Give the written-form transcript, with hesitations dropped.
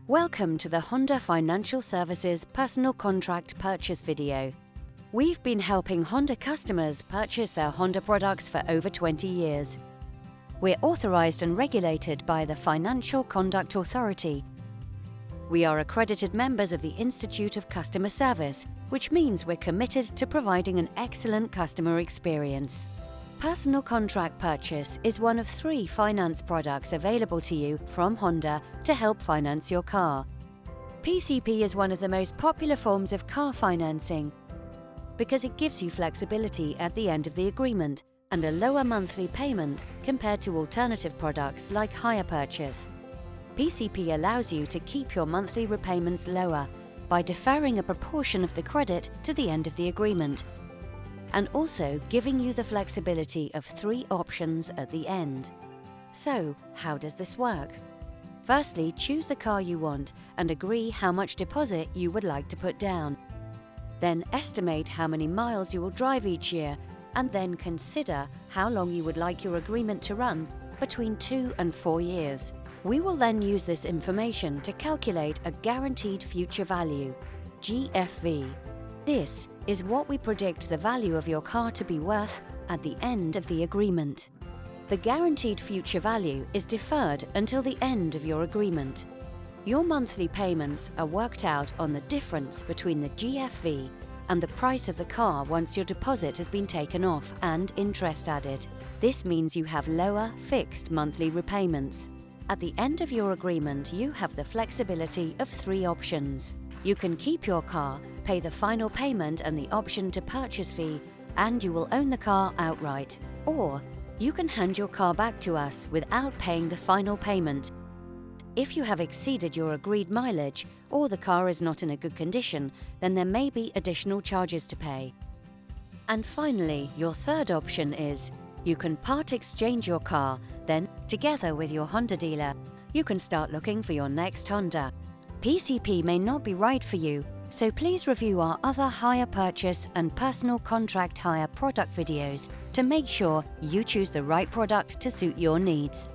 Welcome to the Honda Financial Services Personal Contract Purchase video. We've been helping Honda customers purchase their Honda products for over 20 years. We're authorized and regulated by the Financial Conduct Authority. We are accredited members of the Institute of Customer Service, which means we're committed to providing an excellent customer experience. Personal Contract Purchase is one of 3 finance products available to you from Honda to help finance your car. PCP is one of the most popular forms of car financing because it gives you flexibility at the end of the agreement and a lower monthly payment compared to alternative products like hire purchase. PCP allows you to keep your monthly repayments lower by deferring a proportion of the credit to the end of the agreement, and also giving you the flexibility of 3 options at the end. So, how does this work? Firstly, choose the car you want and agree how much deposit you would like to put down. Then estimate how many miles you will drive each year, and then consider how long you would like your agreement to run, between 2 and 4 years. We will then use this information to calculate a Guaranteed Future Value, GFV. This is what we predict the value of your car to be worth at the end of the agreement. The Guaranteed Future Value is deferred until the end of your agreement. Your monthly payments are worked out on the difference between the GFV and the price of the car once your deposit has been taken off and interest added. This means you have lower fixed monthly repayments. At the end of your agreement, you have the flexibility of 3 options. You can keep your car, pay the final payment and the option to purchase fee, and you will own the car outright. Or you can hand your car back to us without paying the final payment. If you have exceeded your agreed mileage or the car is not in a good condition, then there may be additional charges to pay. And finally, your third option is you can part exchange your car, then, together with your Honda dealer, you can start looking for your next Honda. PCP may not be right for you, so please review our other hire purchase and personal contract hire product videos to make sure you choose the right product to suit your needs.